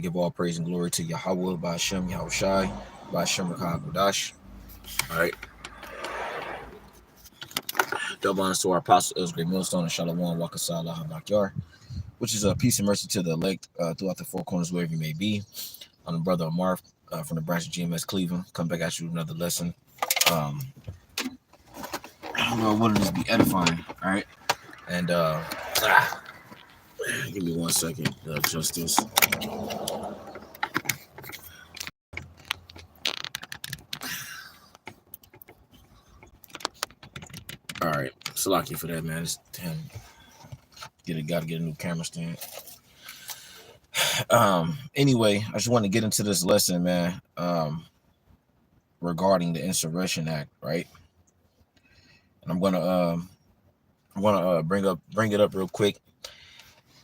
Give all praise and glory to Yahweh, Ba'Shem, Yahushai, Ba'Shem, Rakahakodash. All right. Double honors to our apostle, Il's Great Millstone, and Shalom, Wakasala, Habakyar, which is a peace and mercy to the elect throughout the four corners, wherever you may be. I'm the brother Amar from the branch of GMS Cleveland. Come back at you with another lesson. Lord, what this be edifying, all right? And give me 1 second, Justice. All right, Salaki for that, man. It's 10. Gotta get a new camera stand. Anyway, I just want to get into this lesson, man. Regarding the Insurrection Act, right? And I'm gonna bring it up real quick.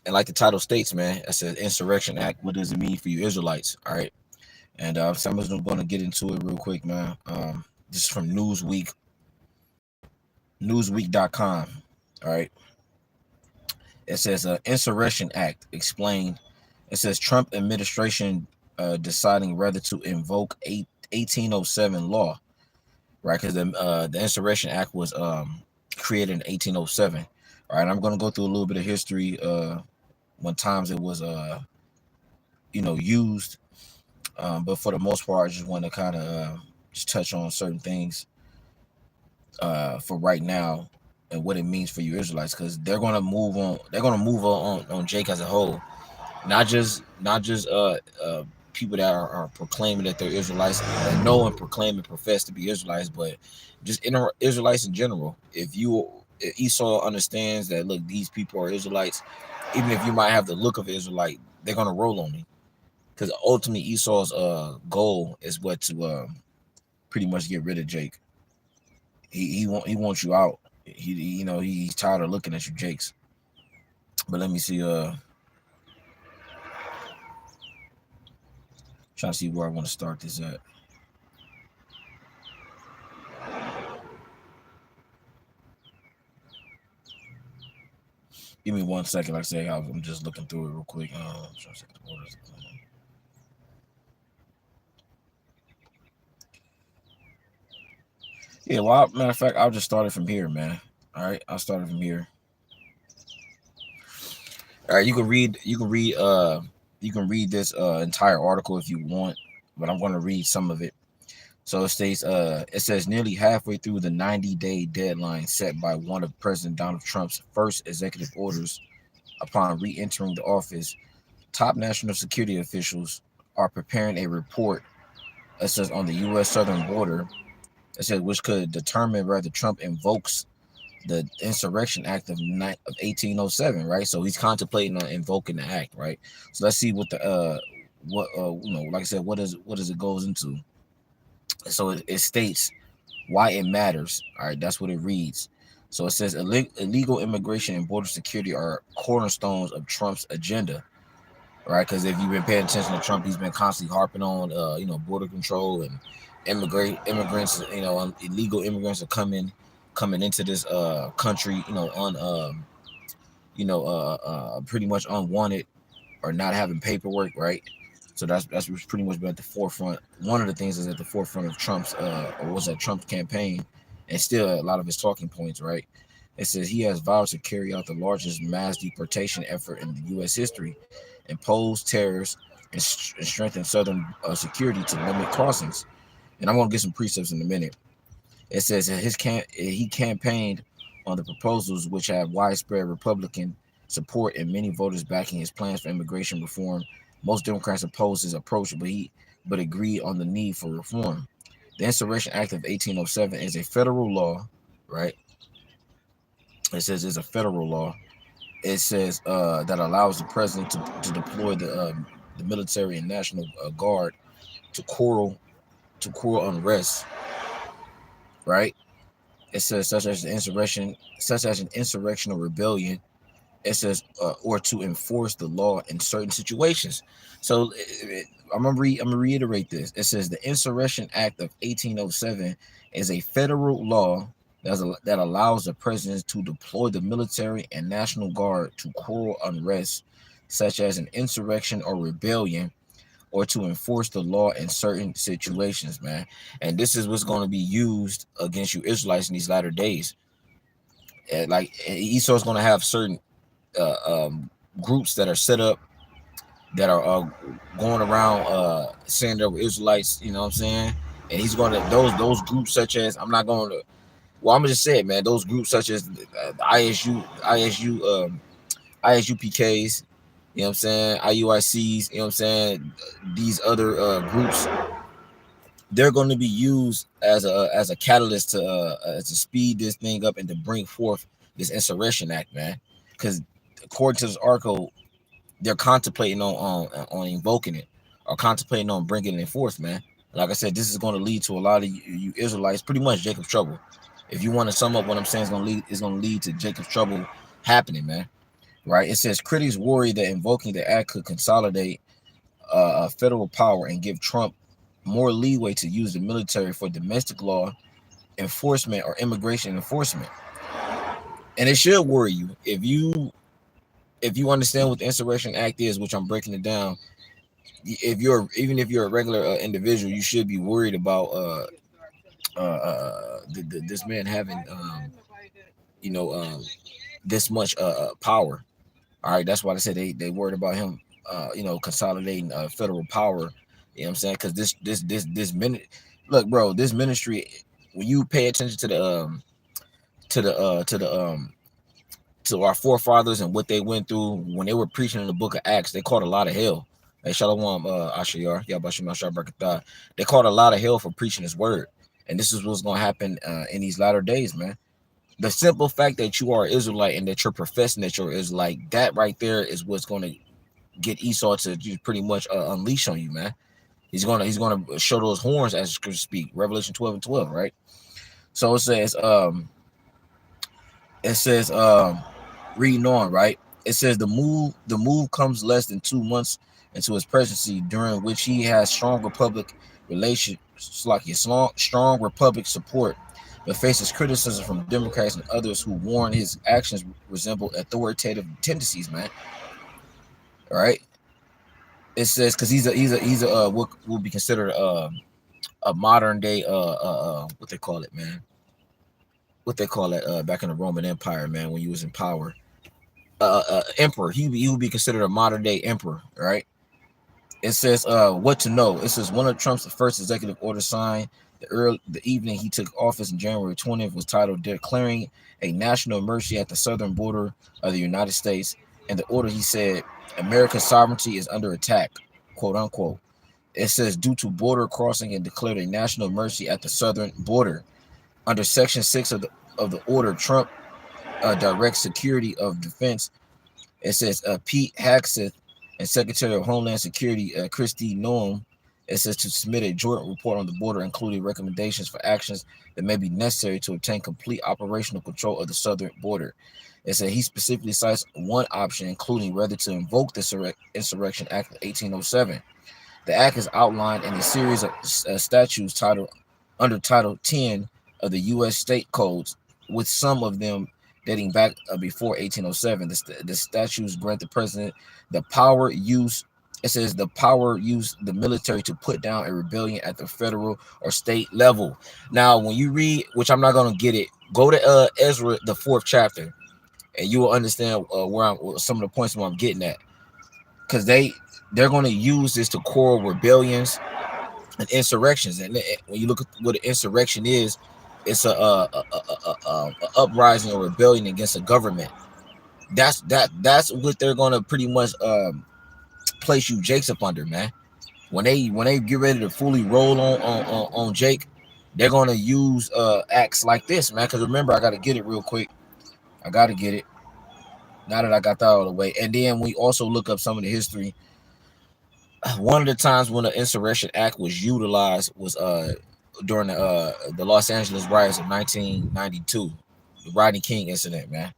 And like the title states, man, it says Insurrection Act. What does it mean for you Israelites? All right. And so I'm just gonna get into it real quick, man. This is from Newsweek.com. All right. It says Insurrection Act explained. It says Trump administration deciding whether to invoke 1807 law, right? Because the Insurrection Act was created in 1807. All right, I'm going to go through a little bit of history when times it was used, but for the most part, I just want to kind of just touch on certain things for right now and what it means for you Israelites, because they're going to move on. They're going to move on Jake as a whole, not just people that are proclaiming that they're Israelites, that know and proclaim and profess to be Israelites, but just Israelites in general. If Esau understands that, look, these people are Israelites, even if you might have the look of Israelite, they're gonna roll on me, because ultimately Esau's goal is what to pretty much get rid of Jake. He wants you out. He's tired of looking at you, Jakes. But let me see. Trying to see where I want to start this at. Give me 1 second. Like I say, I'm just looking through it real quick. Yeah, well, matter of fact, I'll just start it from here, man. All right, I'll start it from here. All right, you can read this entire article if you want, but I'm going to read some of it. So it states, it says nearly halfway through the 90-day deadline set by one of President Donald Trump's first executive orders upon re-entering the office, top national security officials are preparing a report, it says, on the U.S. southern border, it says, which could determine whether Trump invokes the Insurrection Act of 1807, right? So he's contemplating on invoking the act, right? So let's see what the like I said, what does it goes into. So it states why it matters. All right, that's what it reads. So it says illegal immigration and border security are cornerstones of Trump's agenda, right? Because if you've been paying attention to Trump, he's been constantly harping on, border control and immigrants. Illegal immigrants are coming into this country, pretty much unwanted or not having paperwork, right? So that's pretty much been at the forefront. One of the things is at the forefront of Trump's or was at Trump's campaign, and still a lot of his talking points, right? It says he has vowed to carry out the largest mass deportation effort in U.S. history, impose tariffs, and strengthen southern security to limit crossings. And I'm gonna get some precepts in a minute. It says that he campaigned on the proposals which have widespread Republican support and many voters backing his plans for immigration reform. Most Democrats opposed his approach, but agreed on the need for reform. The Insurrection Act of 1807 is a federal law, right? It says it's a federal law. It says that allows the president to deploy the military and national guard to quell unrest, right? It says such as an insurrection or rebellion. It says or to enforce the law in certain situations. So I'm gonna reiterate this. It says the Insurrection Act of 1807 is a federal law that allows the president to deploy the military and national guard to quell unrest, such as an insurrection or rebellion, or to enforce the law in certain situations, man. And this is what's going to be used against you Israelites in these latter days. Like Esau's going to have certain uh, um, groups that are set up that are going around saying they were Israelites. You know what I'm saying? And he's going to those groups such as I'm not going to. Well, I'm gonna just say it, man. Those groups such as ISUPKs, you know what I'm saying, IUICs, you know what I'm saying. These other groups, they're going to be used as a catalyst to speed this thing up and to bring forth this insurrection act, man. Because according to this article, they're contemplating on invoking it or contemplating on bringing it forth, man. Like I said, this is going to lead to a lot of you Israelites, pretty much Jacob's trouble. If you want to sum up what I'm saying, it's going to lead to Jacob's trouble happening, man. Right? It says critics worry that invoking the act could consolidate federal power and give Trump more leeway to use the military for domestic law enforcement or immigration enforcement. And it should worry you if you understand what the Insurrection Act is, which I'm breaking it down. Even if you're a regular individual, you should be worried about this man having you know this much power. All right, that's why I said they worried about him consolidating federal power. You know what I'm saying? Because this minute, look, bro, this ministry, when you pay attention to to our forefathers and what they went through when they were preaching in the book of Acts, they caught a lot of hell. Hey, Shalom, Ashayar, Yabashim Ashabrakatah. They caught a lot of hell for preaching his word. And this is what's going to happen in these latter days, man. The simple fact that you are Israelite and that you're professing that you're Israelite, that right there is what's going to get Esau to just pretty much unleash on you, man. He's gonna show those horns, as Scripture speak. Revelation 12:12, right? So it says reading on, right? It says the move comes less than 2 months into his presidency, during which he has strong Republic relations, strong Republic support, but faces criticism from Democrats and others who warn his actions resemble authoritative tendencies, man. All right. It says because he's a what will be considered a modern day what they call it, man. What they call it back in the Roman Empire, man, when you was in power. Emperor. He would be considered a modern day emperor, right? It says what to know. It says one of Trump's first executive orders signed the evening he took office in January 20th was titled "Declaring a National Emergency at the Southern Border of the United States." In the order, he said, "America's sovereignty is under attack," quote unquote. It says due to border crossing and declared a national emergency at the southern border. Under Section 6 of the order, Trump directs Secretary of Defense. It says Pete Hegseth and Secretary of Homeland Security Kristi Noem. It says to submit a joint report on the border, including recommendations for actions that may be necessary to obtain complete operational control of the southern border. It said he specifically cites one option, including whether to invoke the Insurrection Act of 1807. The act is outlined in a series of statutes under Title 10 of the U.S. state codes, with some of them dating back before 1807. The statutes grant the president the power use. It says the power use the military to put down a rebellion at the federal or state level. Now, when you read, which I'm not going to get it, go to Ezra, the 4th chapter, and you will understand some of the points where I'm getting at, because they're going to use this to quell rebellions and insurrections. And when you look at what an insurrection is, it's a uprising or rebellion against a government. That's what they're going to pretty much place you Jake's up under, man. When they get ready to fully roll on Jake, they're going to use acts like this, man. Because remember, I got to get it real quick. I got to get it now that I got that out of the way. And then we also look up some of the history. One of the times when the Insurrection Act was utilized was during the Los Angeles riots of 1992, the Rodney King incident, man.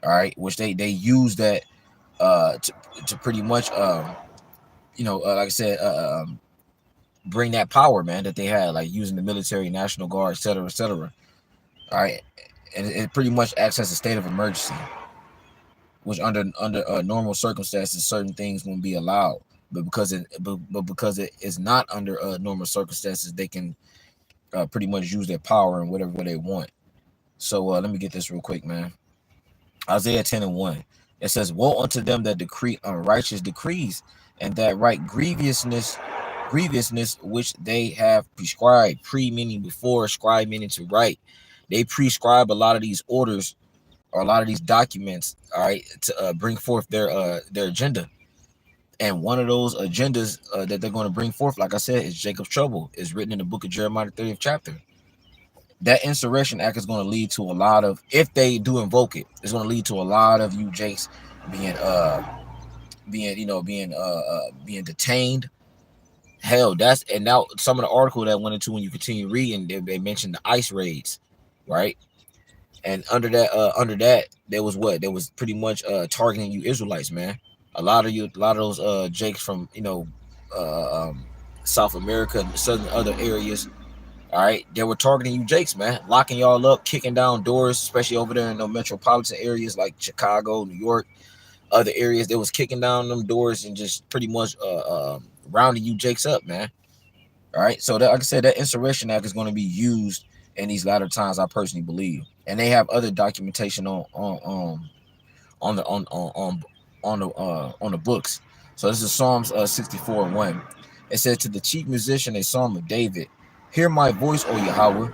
All right, which they used that to pretty much like I said, bring that power, man, that they had, like using the military, National Guard, et cetera, et cetera. All right, and it pretty much acts as a state of emergency, which under normal circumstances, certain things won't be allowed. but because it is not under normal circumstances, they can pretty much use their power in whatever way they want. So let me get this real quick, man. Isaiah 10:1. It says, "Woe unto them that decree unrighteous decrees, and that write grievousness which they have prescribed." Pre meaning before, scribe meaning to write. They prescribe a lot of these orders or a lot of these documents, all right, to bring forth their agenda. And one of those agendas that they're going to bring forth, like I said, is Jacob's trouble. Is written in the book of Jeremiah, the 30th chapter. That insurrection act is going to lead to a lot of, if they do invoke it, it's going to lead to a lot of you Jakes being being detained. Hell, that's, and now some of the article that went into, when you continue reading, they mentioned the ICE raids, right? And under that there was what, there was pretty much targeting you Israelites, man. A lot of those Jakes from South America and certain other areas. All right, they were targeting you Jakes, man, locking y'all up, kicking down doors, especially over there in the metropolitan areas like Chicago, New York, other areas. They was kicking down them doors and just pretty much rounding you Jakes up, man. All right, so that, like I said, that insurrection act is going to be used in these latter times, I personally believe, and they have other documentation on the on the books. So this is Psalms 64:1. It says, "To the chief musician, a psalm of David, hear my voice, O Yahweh."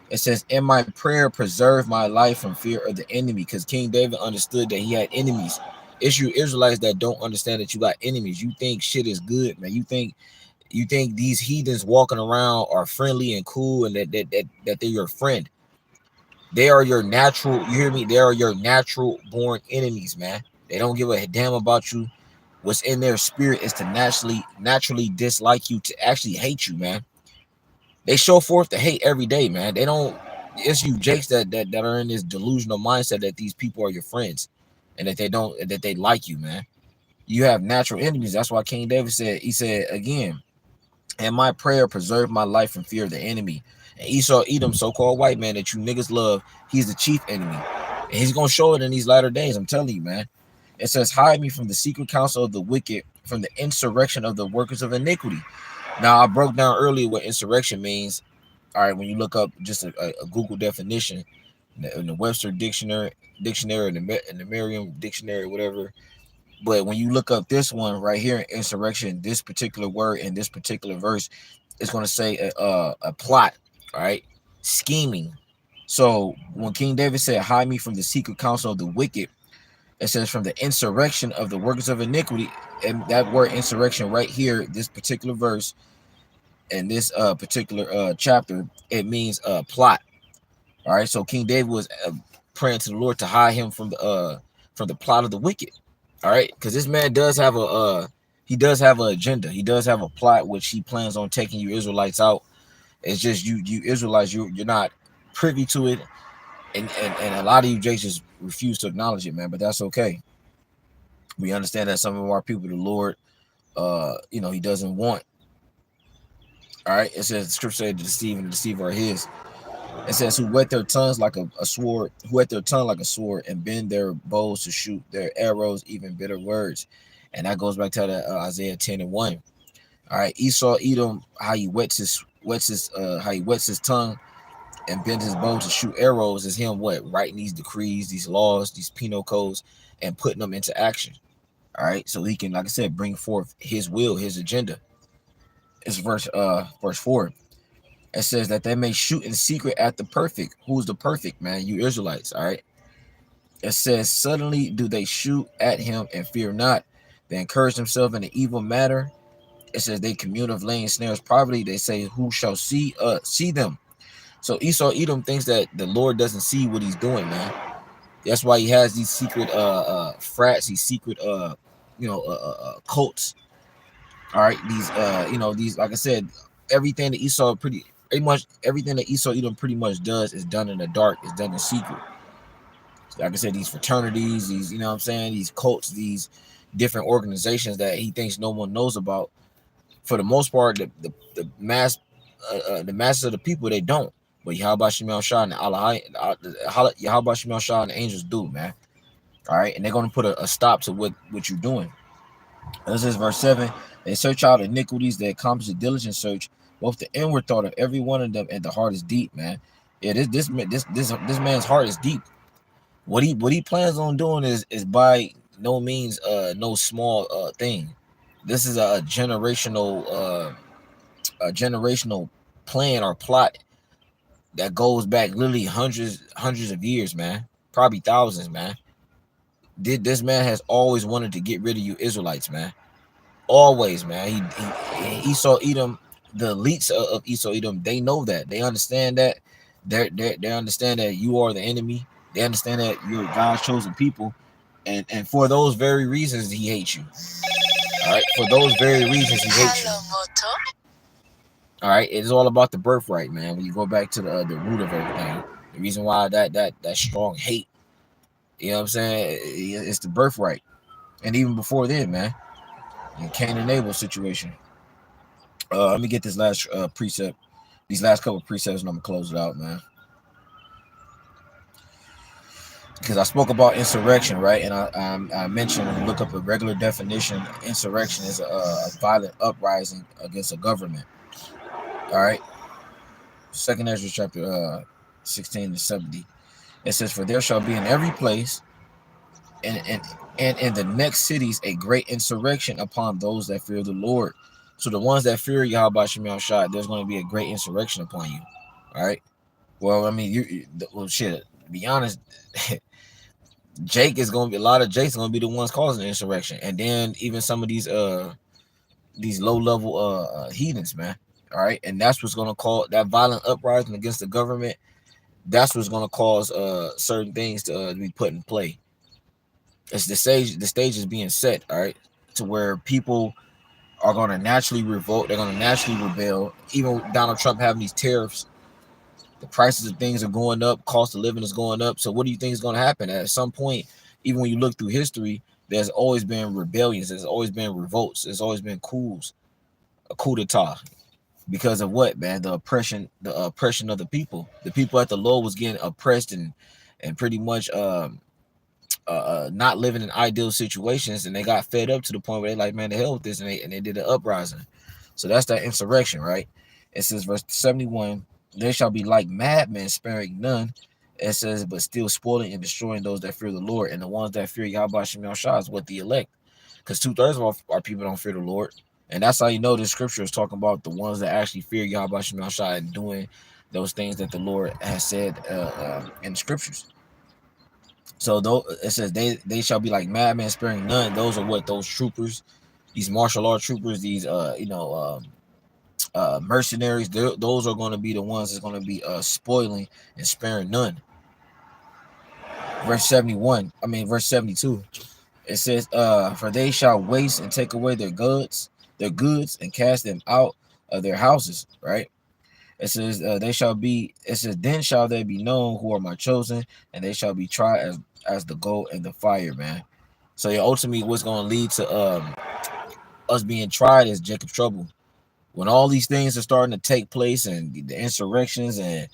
It says, "In my prayer, preserve my life from fear of the enemy," because King David understood that he had enemies. It's you Israelites that don't understand that you got enemies. You think shit is good, man. You think these heathens walking around are friendly and cool, and that they're your friend. They are your natural, you hear me? They are your natural born enemies, man. They don't give a damn about you. What's in their spirit is to naturally dislike you, to actually hate you, man. They show forth the hate every day, man. They don't, it's you Jakes that are in this delusional mindset that these people are your friends, and that they like you, man. You have natural enemies. That's why King David said, he said again, "And my prayer preserve my life from fear of the enemy." And Esau, Edom, so-called white man that you niggas love, he's the chief enemy. And he's gonna show it in these latter days. I'm telling you, man. It says, "Hide me from the secret counsel of the wicked, from the insurrection of the workers of iniquity." Now, I broke down earlier what insurrection means. All right, when you look up just a Google definition in the Webster dictionary, in the Merriam dictionary, whatever. But when you look up this one right here, insurrection, this particular word in this particular verse, it's going to say a plot, all right, scheming. So when King David said, "Hide me from the secret counsel of the wicked," it says from the insurrection of the workers of iniquity. And that word insurrection right here, this particular verse and this particular chapter, it means plot. All right, so King David was praying to the Lord to hide him from the plot of the wicked. All right, because this man does have he does have an agenda. He does have a plot which he plans on taking you Israelites out. It's just you Israelites, you're not privy to it, and a lot of you Jakes just refuse to acknowledge it, man. But that's okay. We understand that some of our people, the Lord, he doesn't want. All right, it says the scripture said, "The deceive and the deceiver are his." It says, "Who whet their tongues like a sword, who whet their tongue like a sword, and bend their bows to shoot their arrows, even bitter words." And that goes back to the Isaiah 10:1. All right, Esau, Edom, how he wets his tongue and bends his bow to shoot arrows, is him what, writing these decrees, these laws, these penal codes, and putting them into action. All right, so he can, like I said, bring forth his will, his agenda. It's verse 4. It says that they may shoot in secret at the perfect. Who's the perfect, man? You Israelites, all right? It says, "Suddenly do they shoot at him and fear not. They encourage themselves in an evil matter." It says they commune of laying snares privately. They say, "Who shall see them?" So Esau Edom thinks that the Lord doesn't see what he's doing, man. That's why he has these secret frats, these secret cults. All right, these, like I said, everything that pretty much everything that Esau Edom pretty much does is done in the dark, is done in secret. Like I said, these fraternities, these, what I'm saying, these cults, these different organizations that he thinks no one knows about. For the most part, the masses of the people, they don't. But Yahweh Shemel Shah and Yahweh Shemel Shah and the angels do, man. All right, and they're gonna put a stop to what you're doing. This is verse 7. They search out iniquities, they accomplish a diligent search, both the inward thought of every one of them, and the heart is deep, man. Yeah, this man's heart is deep. What he plans on doing is by no means no small thing. This is a generational plan or plot that goes back literally hundreds of years, man. Probably thousands, man. This man has always wanted to get rid of you Israelites, man. Always, man. He Esau Edom, the elites of Esau Edom, they know that. They understand that. They understand that you are the enemy. They understand that you're God's chosen people. And for those very reasons, he hates you. All right. For those very reasons, he hates you. All right. It's all about the birthright, man. When you go back to the root of everything, the reason why that strong hate, you know what I'm saying? It's the birthright. And even before then, man, in Cain and Abel situation. Let me get this last precept, these last couple of precepts, and I'm gonna close it out, man. Because I spoke about insurrection, right? And I mentioned, when you look up a regular definition, insurrection is a violent uprising against a government. All right. Second Ezra chapter 16 to 70. It says, "For there shall be in every place and in the next cities a great insurrection upon those that fear the Lord." So the ones that fear Yahweh Shem Shai, there's going to be a great insurrection upon you. All right. Well, I mean, well, shit. To be honest, Jake is going to be a lot of Jake's going to be the ones causing the insurrection, and then even some of these low level heathens, man. All right, and that's what's going to cause that violent uprising against the government. That's what's going to cause certain things to be put in play. It's the stage. The stage is being set. All right, to where people are going to naturally revolt. They're going to naturally rebel. Even with Donald Trump having these tariffs, the prices of things are going up. Cost of living is going up. So what do you think is going to happen? At some point, even when you look through history, there's always been rebellions. There's always been revolts. There's always been coups, a coup d'etat. Because of what, man? The oppression of the people. The people at the low was getting oppressed and pretty much not living in ideal situations, and they got fed up to the point where they like, man, the hell with this, and they did an uprising. So that's that insurrection, right? It says verse 71, "They shall be like madmen, sparing none." It says, but still spoiling and destroying those that fear the Lord. And the ones that fear Yahweh Shem Shah is what the elect. Because 2/3 of our people don't fear the Lord. And that's how you know the scripture is talking about the ones that actually fear Yahweh Shem Shah and doing those things that the Lord has said in the scriptures. So though it says they shall be like madmen, sparing none. Those are what those troopers, these martial law troopers, these mercenaries. Those are going to be the ones that's going to be spoiling and sparing none. Verse 71. I mean verse 72. It says, "For they shall waste and take away their goods, and cast them out of their houses." Right. It says, "They shall be." It says, "Then shall they be known who are my chosen, and they shall be tried as the gold and the fire." Man. So yeah, ultimately, what's going to lead to us being tried is Jacob's trouble. When all these things are starting to take place, and the insurrections, and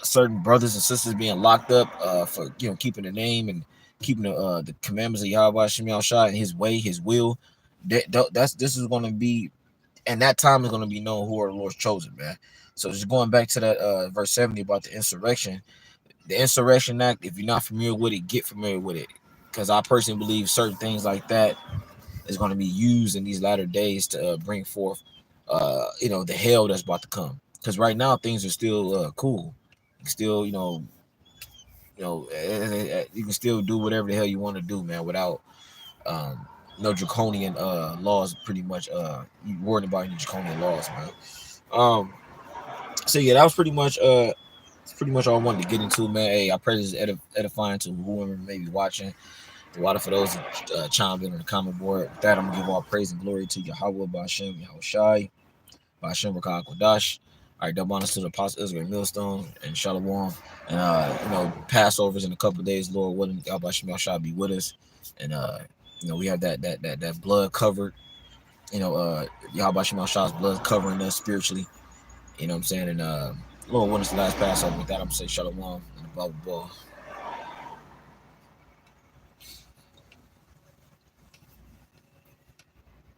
certain brothers and sisters being locked up for keeping the name and keeping the commandments of Yahweh Shem Shai and His way, His will. This is going to be, and that time is going to be known who are the Lord's chosen, man. So just going back to that verse 70 about the insurrection act. If you're not familiar with it, get familiar with it, because I personally believe certain things like that is going to be used in these latter days to bring forth the hell that's about to come. Because right now things are still cool. Still, you can still do whatever the hell you want to do, man, without no draconian laws. Pretty much you worried about any draconian laws, man. So yeah, that was pretty much it's pretty much all I wanted to get into, man. Hey, I pray this is edifying to whoever may be watching. A lot of for those that chimed in on the comment board. With that, I'm gonna give all praise and glory to Yahweh, Ba'ashem, Yahushai, Ba'ashem, Rakah, Kodash. All right, double honors to the Apostle Israel Millstone and Shalom. And Passovers in a couple of days, Lord willing, Yahweh Shem shall be with us. And we have that blood covered. Yahweh Shem Shah's blood covering us spiritually. You know what I'm saying? And Lord, when it's the last Passover, with that, I'm gonna say Shalom and above the ball.